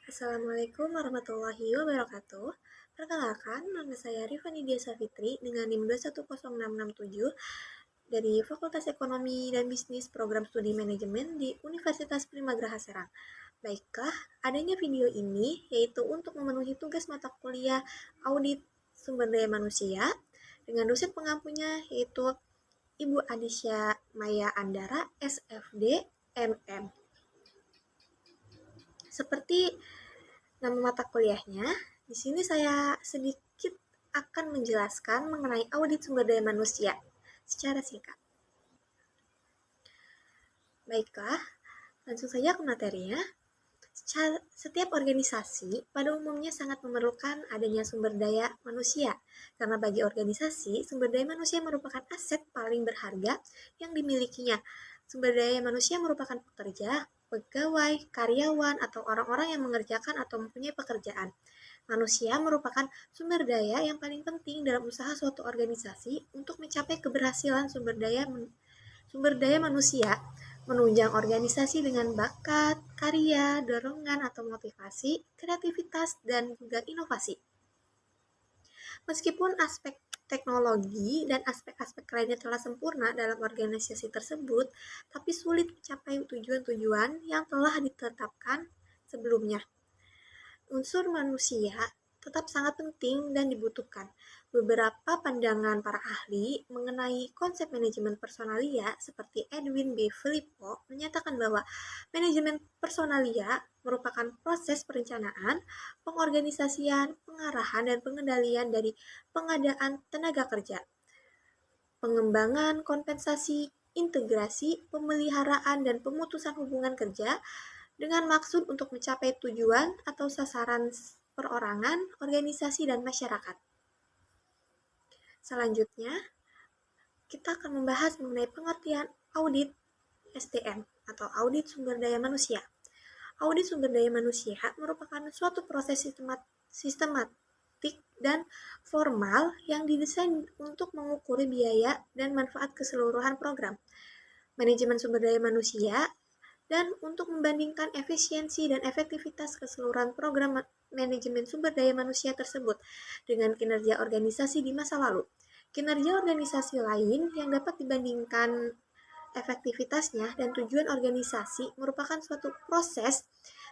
Assalamualaikum warahmatullahi wabarakatuh. Perkenalkan, nama saya Rifani Dia Savitri dengan NIM 2106667 dari Fakultas Ekonomi dan Bisnis Program Studi Manajemen di Universitas Primagraha Serang. Baiklah, adanya video ini yaitu untuk memenuhi tugas mata kuliah Audit Sumber Daya Manusia dengan dosen pengampunya yaitu Ibu Adisya Maya Andara, SFD, MM. Seperti nama mata kuliahnya, di sini saya sedikit akan menjelaskan mengenai audit sumber daya manusia secara singkat. Baiklah, langsung saja ke materinya. Setiap organisasi pada umumnya sangat memerlukan adanya sumber daya manusia, karena bagi organisasi, sumber daya manusia merupakan aset paling berharga yang dimilikinya. Sumber daya manusia merupakan pekerja, pegawai, karyawan, atau orang-orang yang mengerjakan atau mempunyai pekerjaan. Manusia merupakan sumber daya yang paling penting dalam usaha suatu organisasi untuk mencapai keberhasilan sumber daya manusia menunjang organisasi dengan bakat, karya, dorongan atau motivasi, kreativitas, dan juga inovasi. Meskipun aspek teknologi dan aspek-aspek lainnya telah sempurna dalam organisasi tersebut, tapi sulit mencapai tujuan-tujuan yang telah ditetapkan sebelumnya. Unsur manusia tetap sangat penting dan dibutuhkan. Beberapa pandangan para ahli mengenai konsep manajemen personalia seperti Edwin B. Filippo menyatakan bahwa manajemen personalia merupakan proses perencanaan, pengorganisasian, pengarahan, dan pengendalian dari pengadaan tenaga kerja, pengembangan kompensasi, integrasi, pemeliharaan, dan pemutusan hubungan kerja dengan maksud untuk mencapai tujuan atau sasaran perorangan, organisasi, dan masyarakat. Selanjutnya, kita akan membahas mengenai pengertian audit SDM atau audit sumber daya manusia. Audit sumber daya manusia merupakan suatu proses sistematik dan formal yang didesain untuk mengukur biaya dan manfaat keseluruhan program manajemen sumber daya manusia dan untuk membandingkan efisiensi dan efektivitas keseluruhan program manajemen sumber daya manusia tersebut dengan kinerja organisasi di masa lalu. Kinerja organisasi lain yang dapat dibandingkan efektivitasnya dan tujuan organisasi merupakan suatu proses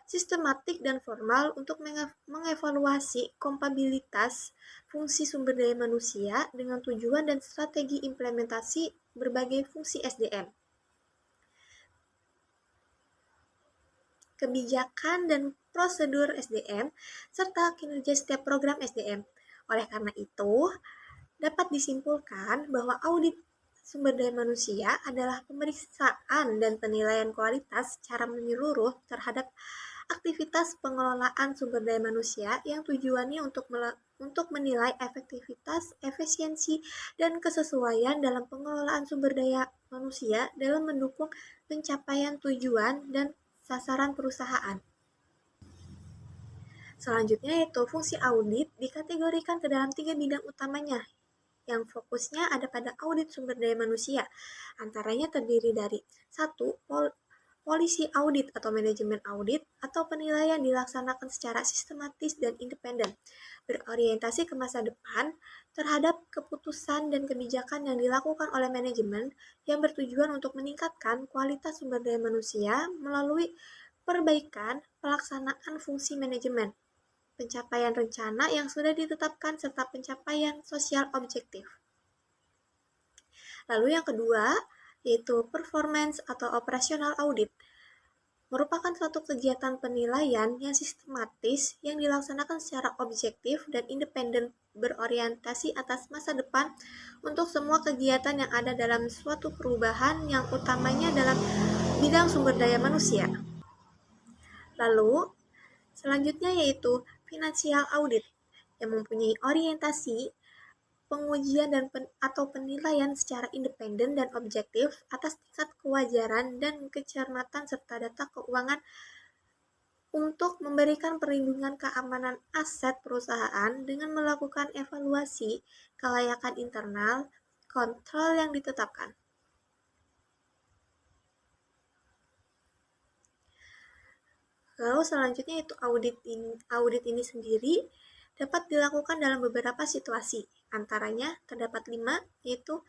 sistematik dan formal untuk mengevaluasi kompatibilitas fungsi sumber daya manusia dengan tujuan dan strategi implementasi berbagai fungsi SDM. Kebijakan dan prosedur SDM, serta kinerja setiap program SDM. Oleh karena itu, dapat disimpulkan bahwa audit sumber daya manusia adalah pemeriksaan dan penilaian kualitas secara menyeluruh terhadap aktivitas pengelolaan sumber daya manusia yang tujuannya untuk menilai efektivitas, efisiensi, dan kesesuaian dalam pengelolaan sumber daya manusia dalam mendukung pencapaian tujuan dan sasaran perusahaan. Selanjutnya yaitu fungsi audit dikategorikan ke dalam 3 bidang utamanya, yang fokusnya ada pada audit sumber daya manusia. Antaranya terdiri dari 1. Polisi audit atau manajemen audit atau penilaian dilaksanakan secara sistematis dan independen, berorientasi ke masa depan terhadap keputusan dan kebijakan yang dilakukan oleh manajemen yang bertujuan untuk meningkatkan kualitas sumber daya manusia melalui perbaikan pelaksanaan fungsi manajemen, pencapaian rencana yang sudah ditetapkan, serta pencapaian sosial objektif. Lalu yang kedua, yaitu performance atau operational audit, merupakan suatu kegiatan penilaian yang sistematis yang dilaksanakan secara objektif dan independen berorientasi atas masa depan untuk semua kegiatan yang ada dalam suatu perubahan yang utamanya dalam bidang sumber daya manusia. Lalu, selanjutnya yaitu financial audit yang mempunyai orientasi pengujian atau penilaian secara independen dan objektif atas tingkat kewajaran dan kecermatan serta data keuangan untuk memberikan perlindungan keamanan aset perusahaan dengan melakukan evaluasi kelayakan internal kontrol yang ditetapkan. Lalu selanjutnya itu audit ini sendiri dapat dilakukan dalam beberapa situasi. Antaranya terdapat 5, yaitu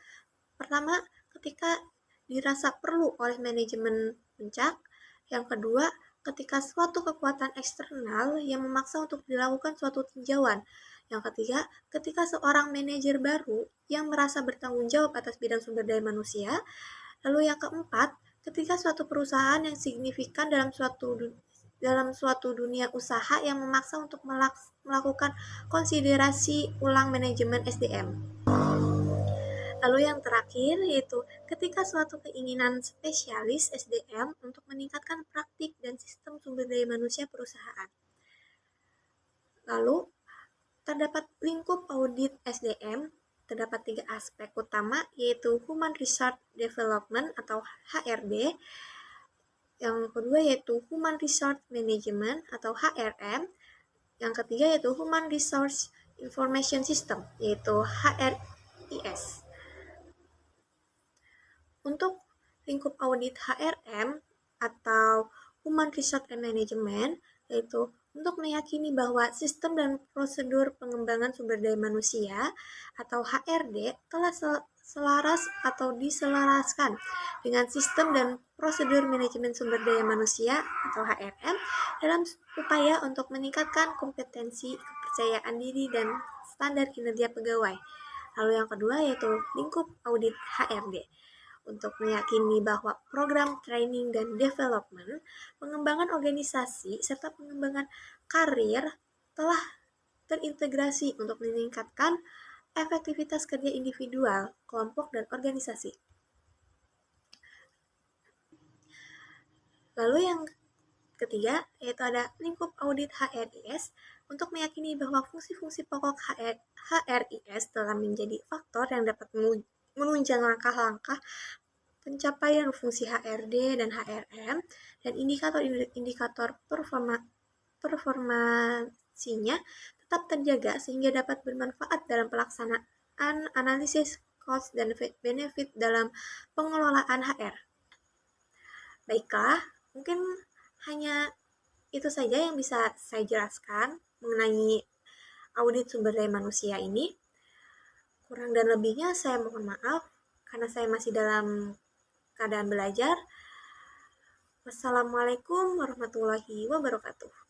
pertama, ketika dirasa perlu oleh manajemen puncak. Yang kedua, ketika suatu kekuatan eksternal yang memaksa untuk dilakukan suatu tinjauan. Yang ketiga, ketika seorang manajer baru yang merasa bertanggung jawab atas bidang sumber daya manusia. Lalu yang keempat, ketika suatu perusahaan yang signifikan dalam suatu dunia usaha yang memaksa untuk melakukan konsiderasi ulang manajemen SDM. Lalu yang terakhir yaitu ketika suatu keinginan spesialis SDM untuk meningkatkan praktik dan sistem sumber daya manusia perusahaan. Lalu terdapat lingkup audit SDM, terdapat 3 aspek utama yaitu Human Resource Development atau HRD, yang kedua yaitu Human Resource Management atau HRM, yang ketiga yaitu Human Resource Information System yaitu HRIS. Untuk lingkup audit HRM atau Human Resource Management, yaitu untuk meyakini bahwa sistem dan prosedur pengembangan sumber daya manusia atau HRD telah selaras atau diselaraskan dengan sistem dan prosedur manajemen sumber daya manusia atau HRM dalam upaya untuk meningkatkan kompetensi, kepercayaan diri, dan standar kinerja pegawai. Lalu yang kedua yaitu lingkup audit HRD, untuk meyakini bahwa program training dan development, pengembangan organisasi, serta pengembangan karir telah terintegrasi untuk meningkatkan efektivitas kerja individual, kelompok, dan organisasi. Lalu yang ketiga, yaitu ada lingkup audit HRIS, untuk meyakini bahwa fungsi-fungsi pokok HRIS telah menjadi faktor yang dapat menunjang langkah-langkah pencapaian fungsi HRD dan HRM, dan indikator performasinya tetap terjaga sehingga dapat bermanfaat dalam pelaksanaan analisis cost dan benefit dalam pengelolaan HR. Baiklah, mungkin hanya itu saja yang bisa saya jelaskan mengenai audit sumber daya manusia ini. Kurang dan lebihnya saya mohon maaf karena saya masih dalam keadaan belajar. Wassalamualaikum warahmatullahi wabarakatuh.